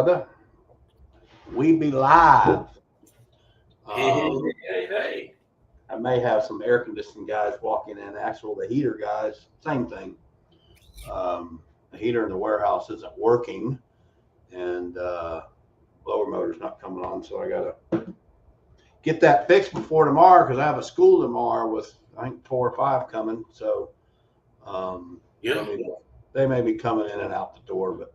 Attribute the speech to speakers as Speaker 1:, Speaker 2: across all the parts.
Speaker 1: brother. We be live.
Speaker 2: Hey.
Speaker 1: I may have some air conditioning guys walking in. Actually, the heater guys, same thing. The heater in the warehouse isn't working, and blower motor's not coming on. So I gotta get that fixed before tomorrow because I have a school tomorrow with I think 4 or 5 coming. So they may be coming in and out the door, but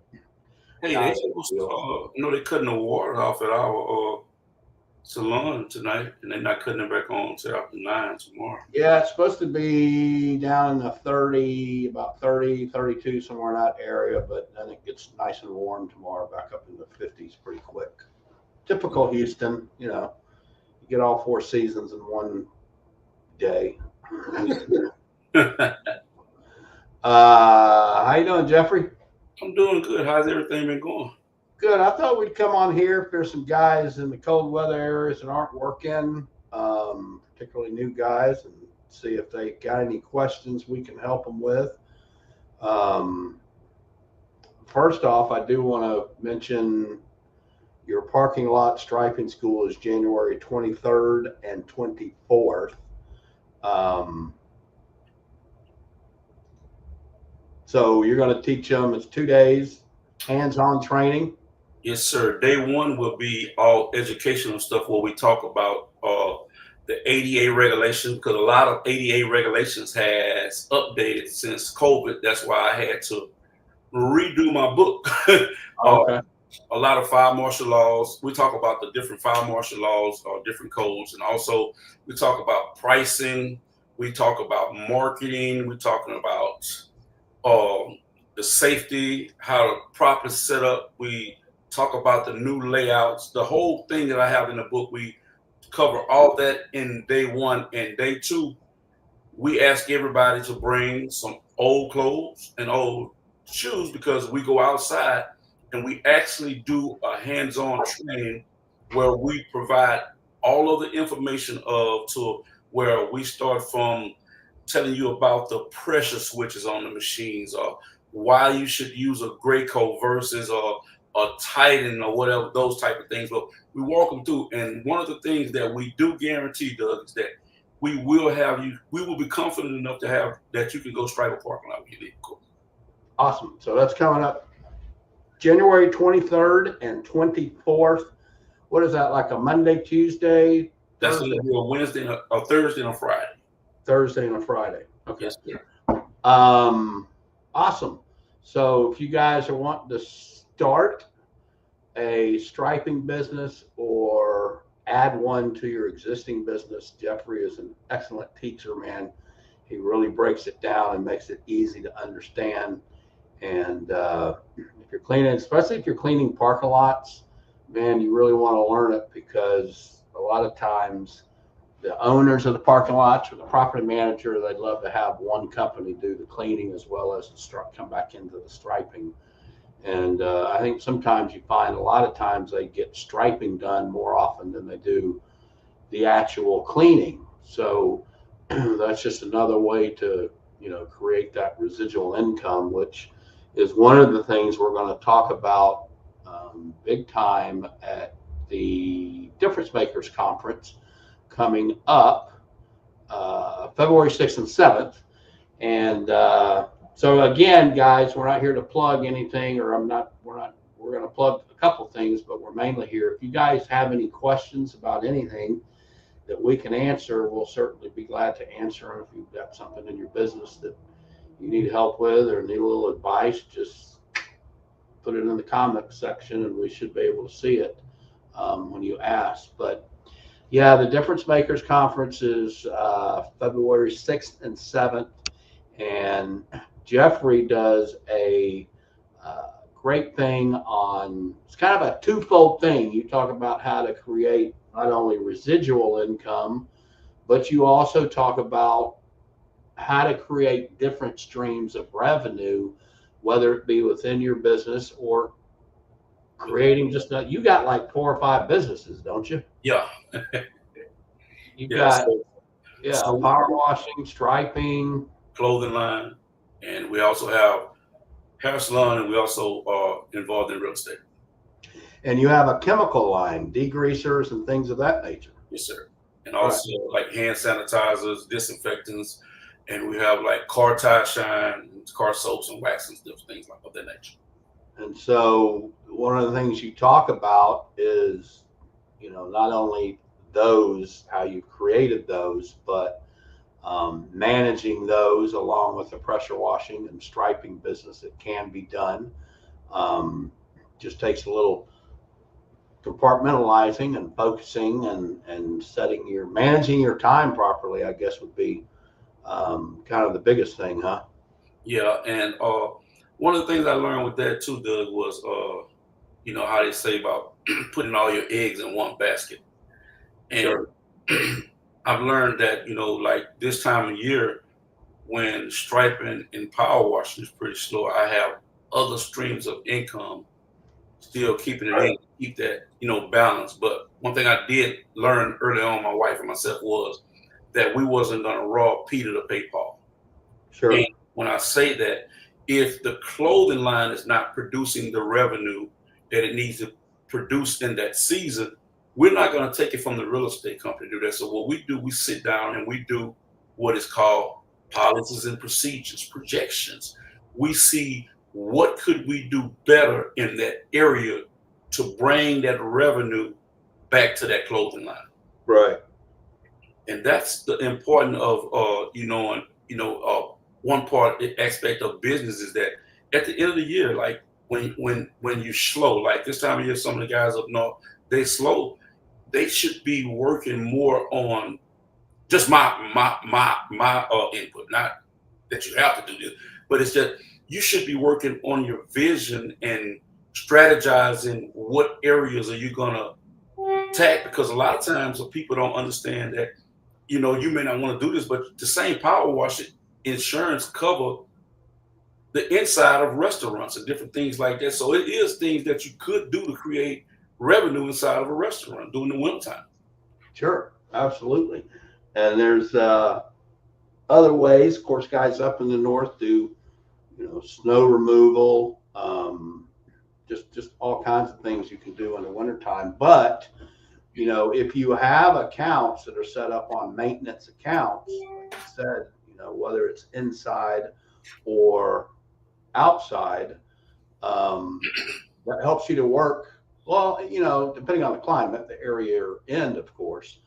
Speaker 2: hey, they supposed to, they're cutting the water off at our salon tonight, and they're not cutting it back on until after 9 tomorrow.
Speaker 1: Yeah, it's supposed to be down in the 30, about 30, 32, somewhere in that area, but then it gets nice and warm tomorrow, back up in the 50s pretty quick. Typical Houston, you get all 4 seasons in one day. How you doing, Jeffrey?
Speaker 2: I'm doing good. How's everything been going?
Speaker 1: Good. I thought we'd come on here if there's some guys in the cold weather areas that aren't working, particularly new guys, and see if they got any questions we can help them with. First off, I do want to mention your parking lot striping school is January 23rd and 24th. So you're going to teach them, it's 2 days, hands-on training.
Speaker 2: Yes, sir. Day 1 will be all educational stuff where we talk about the ADA regulations, because a lot of ADA regulations has updated since COVID. That's why I had to redo my book.
Speaker 1: Okay.
Speaker 2: A lot of fire marshal laws. We talk about the different fire marshal laws or different codes, and also we talk about pricing. We talk about marketing. We're talking about the safety, how to properly set up. We talk about the new layouts, the whole thing that I have in the book. We cover all that in day 1. And day 2, we ask everybody to bring some old clothes and old shoes, because we go outside and we actually do a hands-on training where we provide all of the information to where we start from telling you about the pressure switches on the machines, or why you should use a Graco versus a Titan or whatever, those type of things. But we walk them through. And one of the things that we do guarantee, Doug, is that we will be confident enough to have that you can go stripe a parking lot when you leave. Cool.
Speaker 1: Awesome. So that's coming up January 23rd and 24th. What is that, like a Monday, Tuesday?
Speaker 2: That's going to be a Wednesday, a Thursday, and a Friday.
Speaker 1: Thursday and a Friday. Okay.
Speaker 2: Yes, sir.
Speaker 1: Awesome. So if you guys are wanting to start a striping business or add one to your existing business, Jeffrey is an excellent teacher, man. He really breaks it down and makes it easy to understand. And if you're cleaning, especially if you're cleaning parking lots, man, you really want to learn it, because a lot of times the owners of the parking lots or the property manager, they'd love to have one company do the cleaning as well as come back into the striping. And I think sometimes you find a lot of times they get striping done more often than they do the actual cleaning. So that's just another way to, create that residual income, which is one of the things we're going to talk about big time at the Difference Makers Conference coming up February 6th and 7th. And so again, guys, we're not here to plug anything, or we're going to plug a couple things, but we're mainly here. If you guys have any questions about anything that we can answer, we'll certainly be glad to answer them. If you've got something in your business that you need help with or need a little advice, just put it in the comment section and we should be able to see it when you ask. But yeah, the Difference Makers Conference is February 6th and 7th, and Jeffrey does a great thing on, it's kind of a twofold thing. You talk about how to create not only residual income, but you also talk about how to create different streams of revenue, whether it be within your business or creating you got like 4 or 5 businesses, don't you?
Speaker 2: Yeah.
Speaker 1: You got power washing, striping,
Speaker 2: clothing line, and we also have hair salon, and we also are involved in real estate.
Speaker 1: And you have a chemical line, degreasers and things of that nature.
Speaker 2: Yes, sir. And also like hand sanitizers, disinfectants, and we have like car tire shine, car soaps and waxes, different things like of that nature.
Speaker 1: And so one of the things you talk about is, not only those, how you created those, but managing those along with the pressure washing and striping business that can be done. Just takes a little compartmentalizing and focusing and managing your time properly, I guess would be kind of the biggest thing, huh?
Speaker 2: Yeah, and one of the things I learned with that too, Doug, was how they say about putting all your eggs in one basket. And
Speaker 1: Sure.
Speaker 2: I've learned that, like this time of year when striping and power washing is pretty slow, I have other streams of income still keeping it in, keep that, balance. But one thing I did learn early on, my wife and myself, was that we wasn't gonna rob Peter to pay Paul.
Speaker 1: Sure.
Speaker 2: And when I say that, if the clothing line is not producing the revenue that it needs to produce in that season, we're not going to take it from the real estate company to do that. So what we do, we sit down and we do what is called policies and procedures, projections. We see what could we do better in that area to bring that revenue back to that clothing line.
Speaker 1: Right.
Speaker 2: And that's the important of one part aspect of business is that at the end of the year, like when you're slow, like this time of year, some of the guys up north, they slow. They should be working more on just my input. Not that you have to do this, but it's that you should be working on your vision and strategizing what areas are you gonna attack, because a lot of times people don't understand that you may not want to do this, but the same power wash insurance cover the inside of restaurants and different things like that. So it is things that you could do to create revenue inside of a restaurant during the wintertime.
Speaker 1: Sure, absolutely. And there's other ways. Of course, guys up in the north do, snow removal, just all kinds of things you can do in the wintertime. But, if you have accounts that are set up on maintenance accounts, like you said, whether it's inside or outside, that helps you to work. Well, depending on the climate, the area you're in, of course.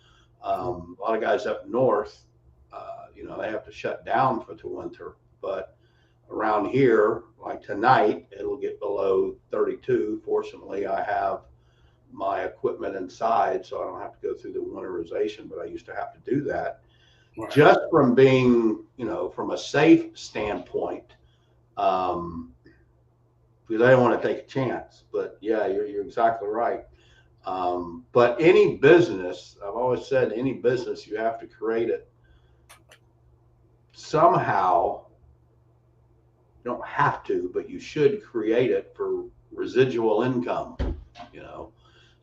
Speaker 1: A lot of guys up north, they have to shut down for the winter. But around here, like tonight, it'll get below 32. Fortunately, I have my equipment inside, so I don't have to go through the winterization, but I used to have to do that. Right. Just from being, from a safe standpoint, because I didn't want to take a chance. But yeah, you're exactly right. But any business, I've always said, any business, you have to create it somehow. You don't have to, but you should create it for residual income,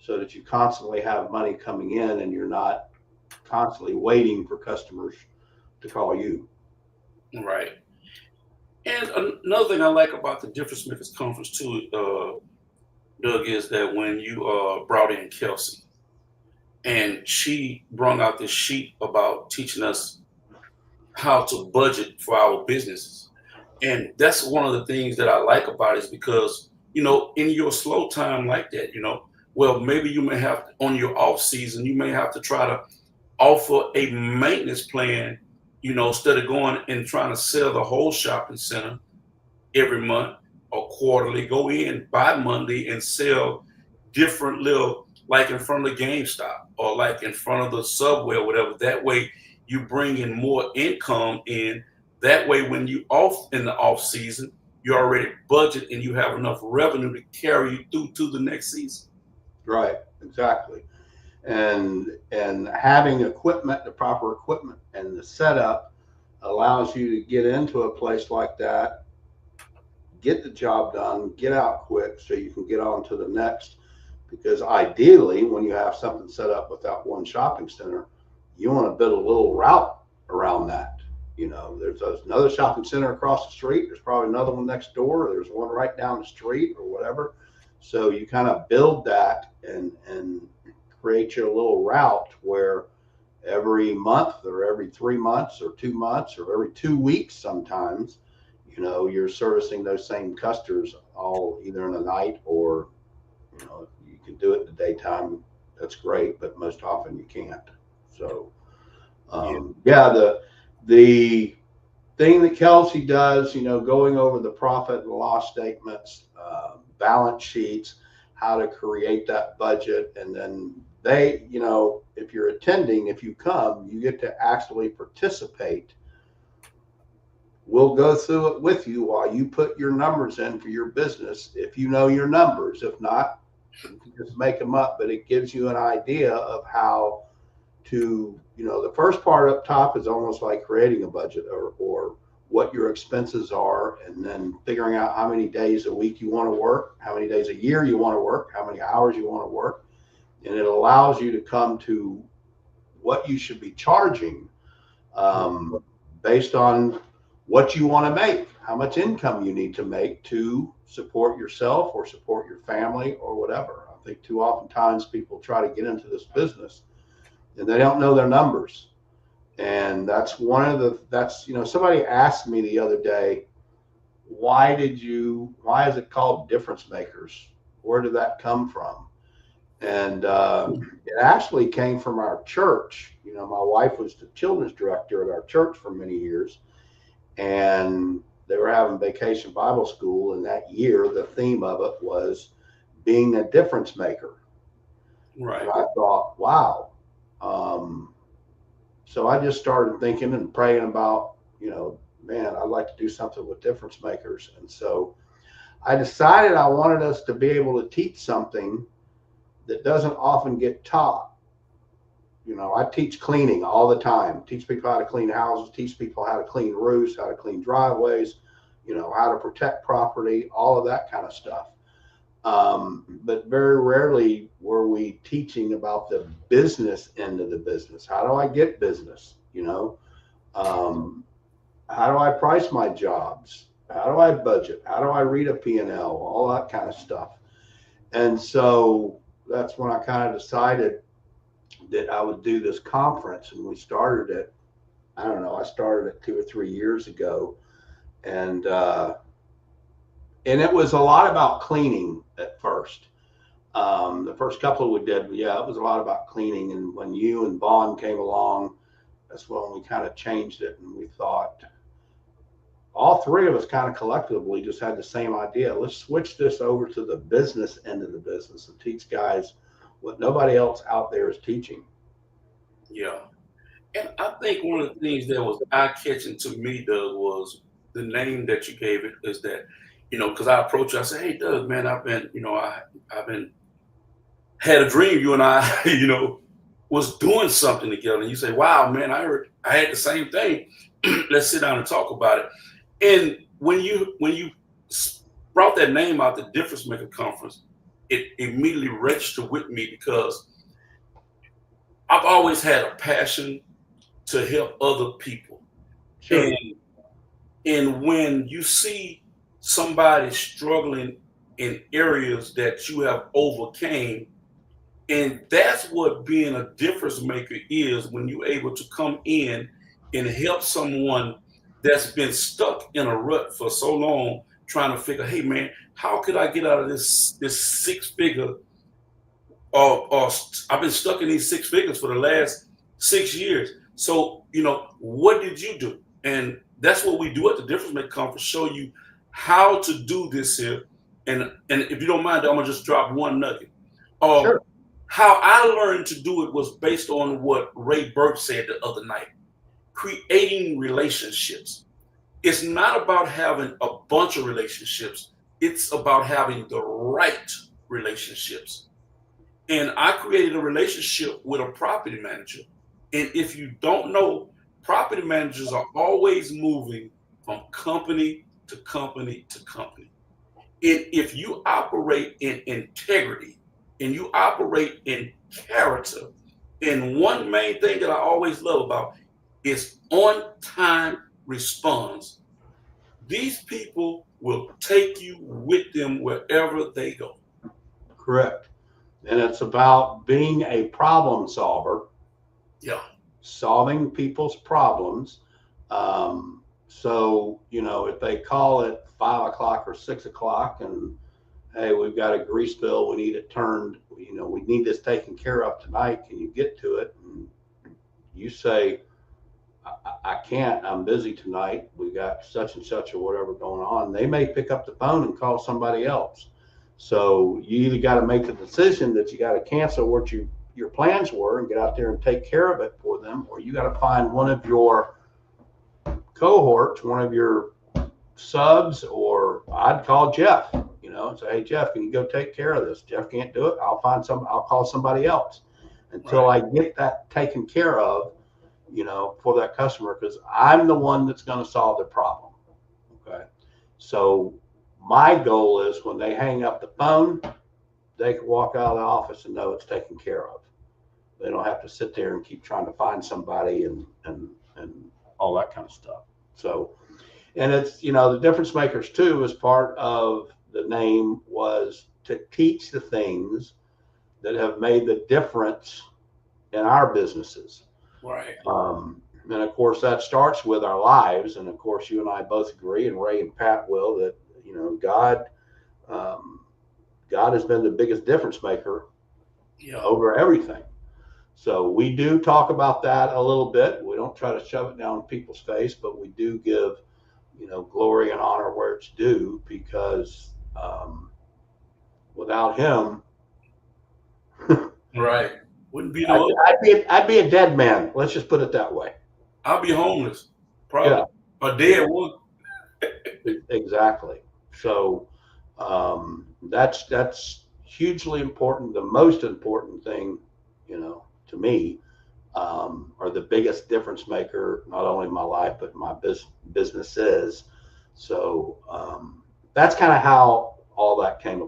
Speaker 1: so that you constantly have money coming in and you're not constantly waiting for customers to call you.
Speaker 2: Right. And another thing I like about the Difference Makers Conference too, Doug, is that when you brought in Kelsey, and she brought out this sheet about teaching us how to budget for our businesses. And that's one of the things that I like about it, is because, in your slow time like that, well, maybe you may have, on your off season, you may have to try to offer a maintenance plan, instead of going and trying to sell the whole shopping center every month or quarterly. Go in by Monday and sell different little, like in front of the GameStop or like in front of the Subway or whatever. That way you bring in more income in. That way, when you off in the off season, you already budget and you have enough revenue to carry you through to the next season.
Speaker 1: Right, exactly. And having equipment, the proper equipment and the setup allows you to get into a place like that, get the job done, get out quick so you can get on to the next. Because ideally, when you have something set up without one shopping center, you want to build a little route around that. There's another shopping center across the street. There's probably another one next door. Or there's one right down the street or whatever. So you kind of build that and create your little route where every month or every 3 months or 2 months or every 2 weeks sometimes, you're servicing those same customers all either in the night or, you can do it in the daytime. That's great, but most often you can't. So, yeah, the thing that Kelsey does, going over the profit and loss statements, balance sheets, how to create that budget. And then if you're attending, if you come, you get to actually participate. We'll go through it with you while you put your numbers in for your business. If you know your numbers, if not, you can just make them up, but it gives you an idea of how to, the first part up top is almost like creating a budget or what your expenses are, and then figuring out how many days a week you want to work, how many days a year you want to work, how many hours you want to work. And it allows you to come to what you should be charging based on what you want to make, how much income you need to make to support yourself or support your family or whatever. I think too often times people try to get into this business and they don't know their numbers. And that's somebody asked me the other day, why is it called Difference Makers? Where did that come from? And it actually came from our church. My wife was the children's director at our church for many years, and they were having Vacation Bible School. And that year, the theme of it was being a difference maker.
Speaker 2: Right.
Speaker 1: And I thought, wow. So I just started thinking and praying about, man, I'd like to do something with difference makers. And so I decided I wanted us to be able to teach something that doesn't often get taught. I teach cleaning all the time, teach people how to clean houses, teach people how to clean roofs, how to clean driveways, how to protect property, all of that kind of stuff. But very rarely were we teaching about the business end of the business. How do I get business? How do I price my jobs? How do I budget? How do I read a P&L? All that kind of stuff. And so that's when I kind of decided that I would do this conference, and we started it. I don't know. I started it 2 or 3 years ago, and it was a lot about cleaning at first. The first couple we did, it was a lot about cleaning. And when you and Vaughn came along, that's when we kind of changed it, and we thought, all three of us kind of collectively just had the same idea. Let's switch this over to the business end of the business and teach guys what nobody else out there is teaching.
Speaker 2: Yeah. And I think one of the things that was eye-catching to me, Doug, was the name that you gave it. Is that, because I approached you, I said, hey, Doug, man, I've been had a dream you and I, was doing something together. And you say, wow, man, I had the same thing. Let's sit down and talk about it. And when you brought that name out, the Difference Maker Conference, it immediately registered with me because I've always had a passion to help other people. Sure. And when you see somebody struggling in areas that you have overcame, and that's what being a difference maker is, when you're able to come in and help someone that's been stuck in a rut for so long, trying to figure, hey man, how could I get out of this 6-figure? Or I've been stuck in these 6 figures for the last 6 years. So, what did you do? And that's what we do at the Difference Maker Conference, show you how to do this here. And if you don't mind, I'm gonna just drop one nugget.
Speaker 1: Sure.
Speaker 2: How I learned to do it was based on what Ray Burke said the other night. Creating relationships. It's not about having a bunch of relationships. It's about having the right relationships. And I created a relationship with a property manager. And if you don't know, property managers are always moving from company to company to company. And if you operate in integrity and you operate in character, and one main thing that I always love about is on-time response, these people will take you with them wherever they go.
Speaker 1: Correct. And it's about being a problem solver.
Speaker 2: Yeah.
Speaker 1: Solving people's problems. So, if they call at 5 o'clock or 6 o'clock and, hey, we've got a grease bill, we need it turned, we need this taken care of tonight. Can you get to it? And you say, I can't, I'm busy tonight. We got such and such or whatever going on. They may pick up the phone and call somebody else. So you either got to make the decision that you got to cancel what your plans were and get out there and take care of it for them, or you got to find one of your cohorts, one of your subs, or I'd call Jeff, and say, hey, Jeff, can you go take care of this? Jeff can't do it. I'll call somebody else until I get that taken care of, for that customer, because I'm the one that's going to solve the problem. Okay. So my goal is when they hang up the phone, they can walk out of the office and know it's taken care of. They don't have to sit there and keep trying to find somebody and all that kind of stuff. So, and it's, the difference makers too, as part of the name, was to teach the things that have made the difference in our businesses.
Speaker 2: Right.
Speaker 1: And of course that starts with our lives. And of course you and I both agree, and Ray and Pat will, that, God has been the biggest difference maker over everything. So we do talk about that a little bit. We don't try to shove it down people's face, but we do give, glory and honor where it's due, because without him,
Speaker 2: right, wouldn't be
Speaker 1: I'd be a dead man. Let's just put it that way.
Speaker 2: I'll be homeless, probably, or dead one.
Speaker 1: Exactly. So that's hugely important. The most important thing, to me, or the biggest difference maker, not only in my life, but my business is. So that's kind of how all that came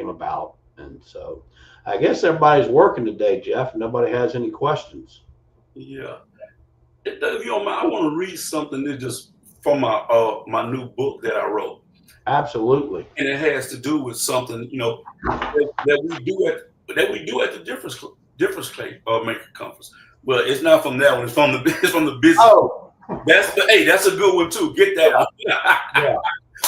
Speaker 1: about. And so I guess everybody's working today, Jeff. Nobody has any questions.
Speaker 2: Yeah. If you don't mind, I want to read something that just from my new book that I wrote.
Speaker 1: Absolutely.
Speaker 2: And it has to do with something, that we do at the difference maker conference. Well, it's not from that one. It's from the business.
Speaker 1: Oh,
Speaker 2: that's a good one too. Get that one.
Speaker 1: Yeah.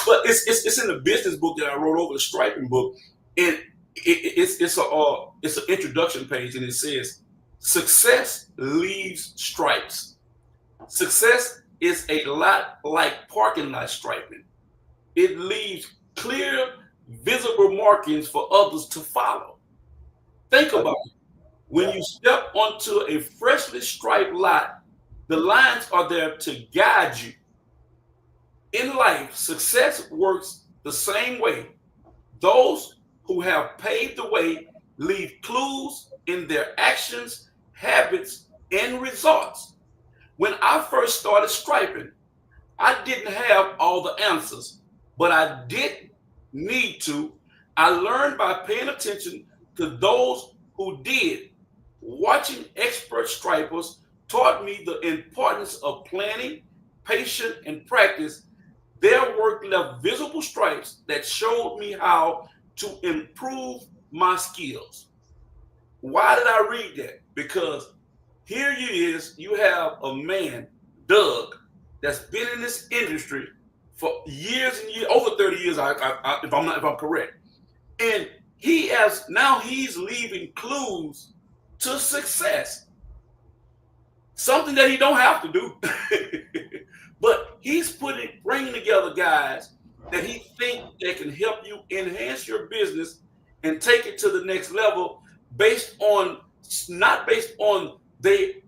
Speaker 2: But it's in the business book that I wrote over the striping book, and it's an introduction page, and it says, "Success leaves stripes. Success is a lot like parking lot striping. It leaves clear, visible markings for others to follow." Think about it. When you step onto a freshly striped lot, the lines are there to guide you. In life, success works the same way. Those who have paved the way leave clues in their actions, habits, and results. When I first started striping, I didn't have all the answers, but I did need to. I learned by paying attention to those who did. Watching expert stripers taught me the importance of planning, patience, and practice. Their work left visible stripes that showed me how to improve my skills. Why did I read that? Because here you have a man, Doug, that's been in this industry for years and years, over 30 years, if I'm correct. And he's leaving clues to success. Something that he don't have to do. But he's bringing together guys that he think that can help you enhance your business and take it to the next level, not based on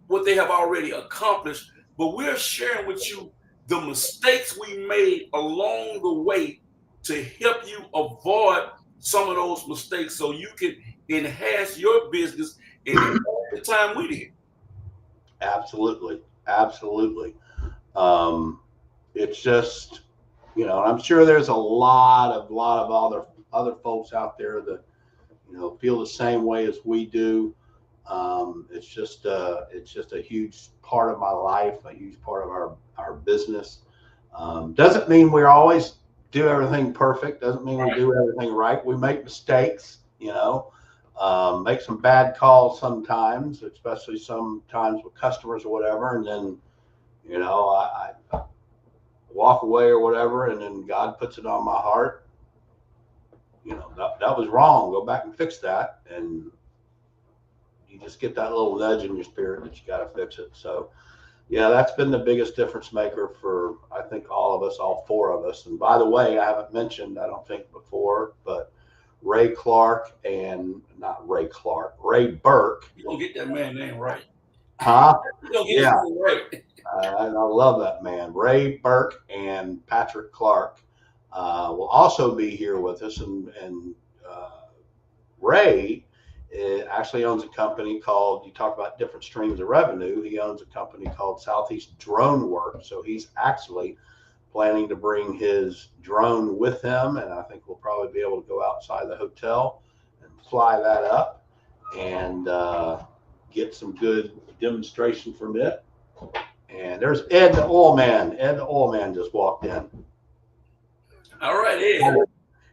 Speaker 2: what they have already accomplished, but we're sharing with you the mistakes we made along the way to help you avoid some of those mistakes so you can enhance your business in the time we did.
Speaker 1: Absolutely. It's just, I'm sure there's a lot of other folks out there that, feel the same way as we do. It's just a huge part of my life, a huge part of our business. Doesn't mean we always do everything perfect. Doesn't mean we do everything right. We make mistakes. Make some bad calls sometimes, especially sometimes with customers or whatever. And then, I walk away or whatever. And then God puts it on my heart. That was wrong. Go back and fix that. And you just get that little nudge in your spirit that you got to fix it. So, yeah, that's been the biggest difference maker for, I think, all of us, all four of us. And by the way, I haven't mentioned, I don't think before, but Ray Burke.
Speaker 2: You don't get that man name right.
Speaker 1: Huh?
Speaker 2: You don't get his name right.
Speaker 1: I love that man. Ray Burke and Patrick Clark will also be here with us. And Ray actually owns a company called, you talk about different streams of revenue, he owns a company called Southeast Drone Work. So he's actually planning to bring his drone with him, and I think we'll probably be able to go outside the hotel and fly that up and get some good demonstration from it. And there's Ed the Oil Man. Ed the Oil Man just walked in.
Speaker 2: All right, Ed.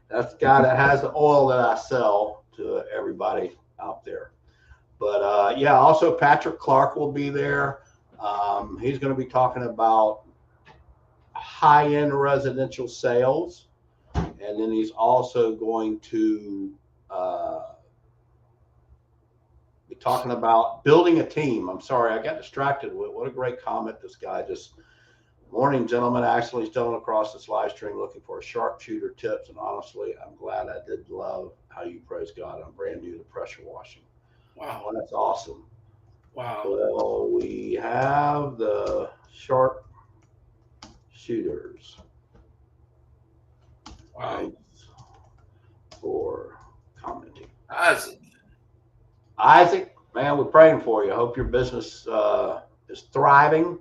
Speaker 1: That's the guy that has the oil that I sell to everybody out there. But yeah, also Patrick Clark will be there. He's going to be talking about high-end residential sales, and then he's also going to be talking about building a team. I'm sorry, I got distracted with what a great comment this guy just. Morning, gentlemen. Actually, stumbling across this live stream looking for a sharpshooter tips, and honestly, I'm glad I did love how you praise God. I'm brand new to pressure washing.
Speaker 2: Wow,
Speaker 1: well, that's awesome.
Speaker 2: Wow.
Speaker 1: Well, we have the sharp shooters.
Speaker 2: Wow.
Speaker 1: Thanks for commenting.
Speaker 2: Isaac,
Speaker 1: man, we're praying for you. I hope your business is thriving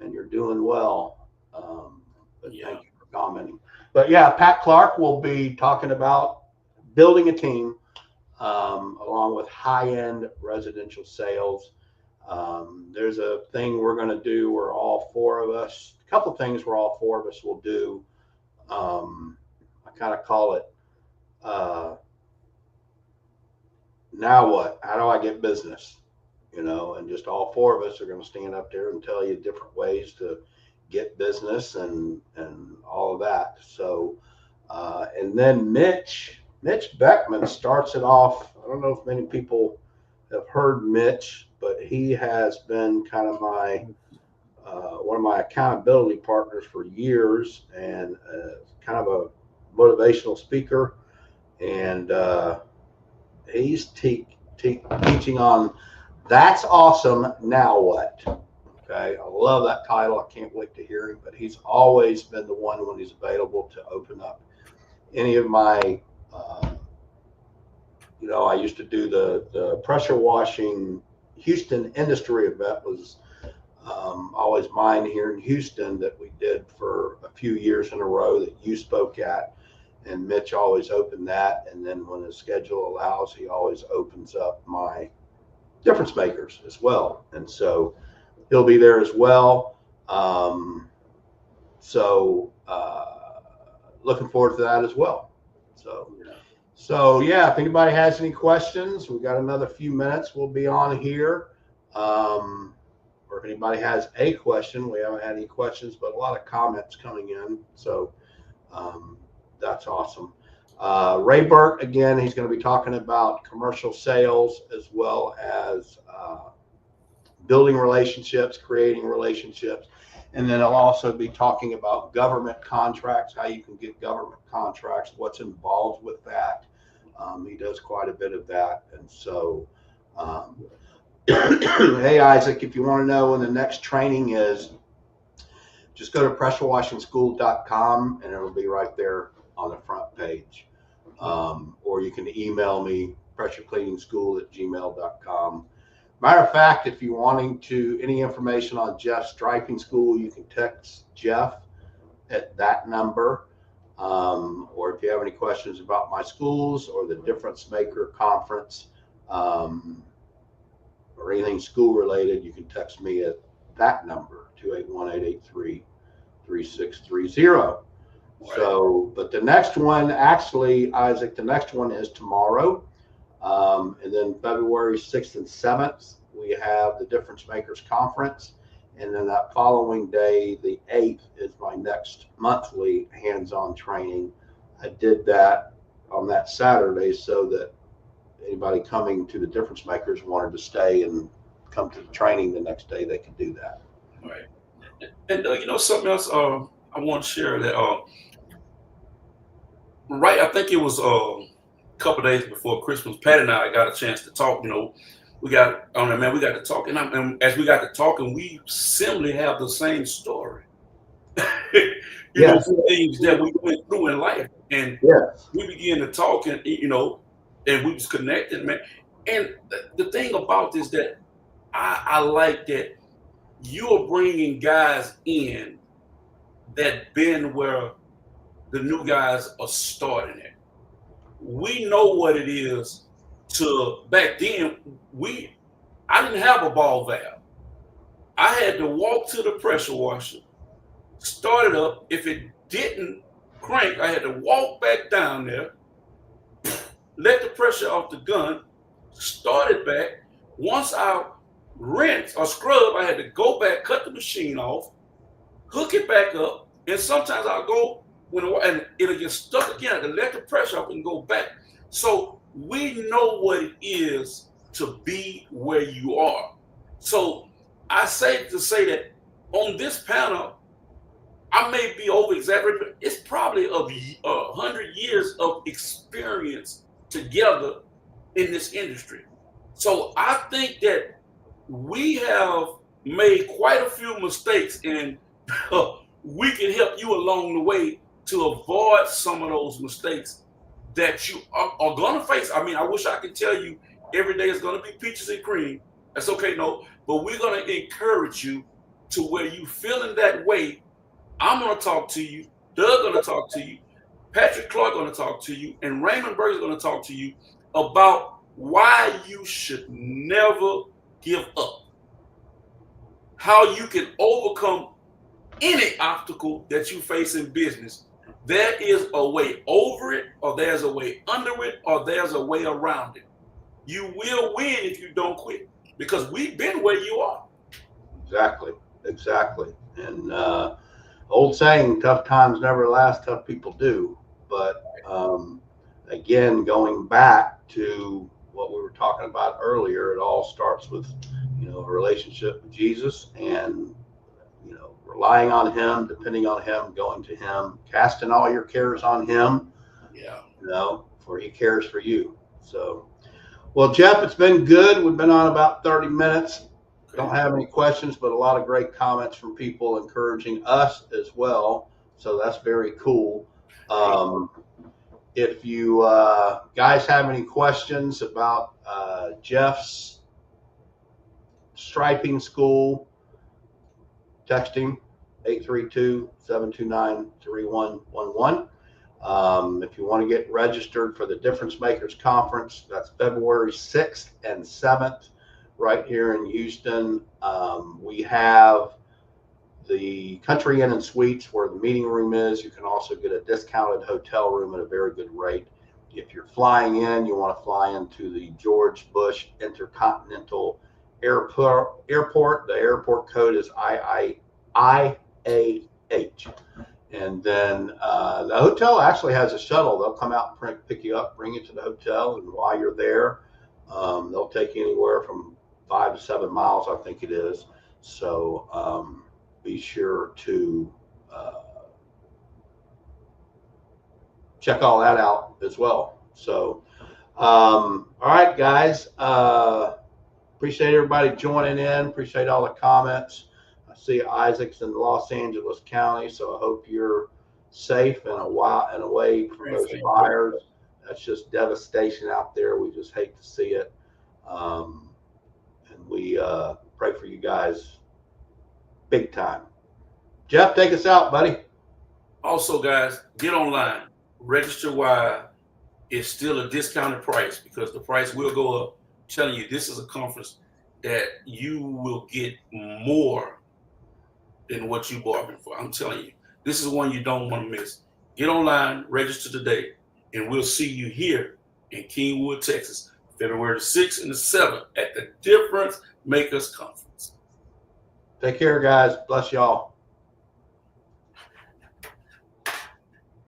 Speaker 1: and you're doing well. But thank you for commenting. But yeah, Pat Clark will be talking about building a team along with high-end residential sales. There's a thing we're going to do where all four of us, a couple of things where all four of us will do. I kind of call it, now what? How do I get business? And just all four of us are going to stand up there and tell you different ways to get business and all of that. So, and then Mitch Beckman starts it off. I don't know if many people have heard Mitch, but he has been kind of my one of my accountability partners for years, and kind of a motivational speaker. And he's teaching on That's Awesome, Now What? Okay, I love that title. I can't wait to hear him. But he's always been the one when he's available to open up any of my, I used to do the pressure washing Houston industry event was always mine here in Houston that we did for a few years in a row that you spoke at. And Mitch always opened that. And then when his schedule allows, he always opens up my difference makers as well. And so he'll be there as well. Looking forward to that as well. So yeah, if anybody has any questions, we've got another few minutes. We'll be on here. Or if anybody has a question, we haven't had any questions, but a lot of comments coming in. So that's awesome. Ray Burke, again, he's going to be talking about commercial sales as well as building relationships, creating relationships. And then I'll also be talking about government contracts, how you can get government contracts, what's involved with that. He does quite a bit of that. And so, hey, Isaac, if you want to know when the next training is, just go to pressurewashingschool.com and it'll be right there on the front page. Or you can email me, pressurecleaningschool@gmail.com. Matter of fact, if you're wanting any information on Jeff's striping school, you can text Jeff at that number. Or if you have any questions about my schools or the Difference Maker Conference, or anything school related, you can text me at that number, 281-883-3630. So, but the next one, actually, Isaac, the next one is tomorrow. And then February 6th and 7th, we have the Difference Makers Conference. And then that following day, the 8th, is my next monthly hands-on training. I did that on that Saturday so that anybody coming to the Difference Makers wanted to stay and come to the training the next day, they could do that.
Speaker 2: All right. And something else I want to share that right, I think it was a couple days before Christmas, Pat and I got a chance to talk. We got on that, man. We got to talk, and as we got to talking, we similarly have the same story.
Speaker 1: Yes.
Speaker 2: Things that we went through in life, and
Speaker 1: Yes.
Speaker 2: we began to talk, and and we was connected, man. And the thing about this that I like that you're bringing guys in that been where the new guys are starting at. We know what it is to back then. I didn't have a ball valve. I had to walk to the pressure washer, start it up. If it didn't crank, I had to walk back down there, let the pressure off the gun, start it back. Once I rinse or scrub, I had to go back, cut the machine off, hook it back up, and sometimes I'll go and it'll get stuck again. I can let the pressure off and go back. So we know what it is to be where you are. So I say to say that on this panel, I may be over exaggerating, but it's probably 100 years of experience together in this industry. So I think that we have made quite a few mistakes, and we can help you along the way to avoid some of those mistakes that you are going to face. I mean, I wish I could tell you every day is going to be peaches and cream. That's okay, no. But we're going to encourage you to where you feeling that way. I'm going to talk to you. Doug going to talk to you. Patrick Clark going to talk to you. And Raymond Burger is going to talk to you about why you should never give up. How you can overcome any obstacle that you face in business. There is a way over it, or there's a way under it, or there's a way around it. You will win if you don't quit, because we've been where you are.
Speaker 1: Exactly. And old saying, tough times never last, tough people do. But again, going back to what we were talking about earlier, it all starts with, a relationship with Jesus, and relying on him, depending on him, going to him, casting all your cares on him.
Speaker 2: Yeah.
Speaker 1: For he cares for you. So, well, Jeff, it's been good. We've been on about 30 minutes. Don't have any questions, but a lot of great comments from people encouraging us as well. So that's very cool. If you guys have any questions about Jeff's striping school, texting 832-729-3111. If you want to get registered for the Difference Makers Conference, that's February 6th and 7th right here in Houston. We have the Country Inn and Suites where the meeting room is. You can also get a discounted hotel room at a very good rate. If you're flying in, you want to fly into the George Bush Intercontinental Airport. The airport code is IAH. And then the hotel actually has a shuttle. They'll come out and pick you up, bring you to the hotel, and while you're there, they'll take you anywhere from 5 to 7 miles, I think it is. So be sure to check all that out as well. So, all right, guys. Appreciate everybody joining in. Appreciate all the comments. I see Isaac's in Los Angeles County, so I hope you're safe and away from those fires. That's just devastation out there. We just hate to see it. And we pray for you guys big time. Jeff, take us out, buddy.
Speaker 2: Also, guys, get online. Register why it's still a discounted price, because the price will go up. I'm telling you, this is a conference that you will get more than what you bargained for. I'm telling you, this is one you don't want to miss. Get online, register today, and we'll see you here in Kingwood, Texas, February the 6th and the 7th at the Difference Makers Conference.
Speaker 1: Take care, guys. Bless y'all.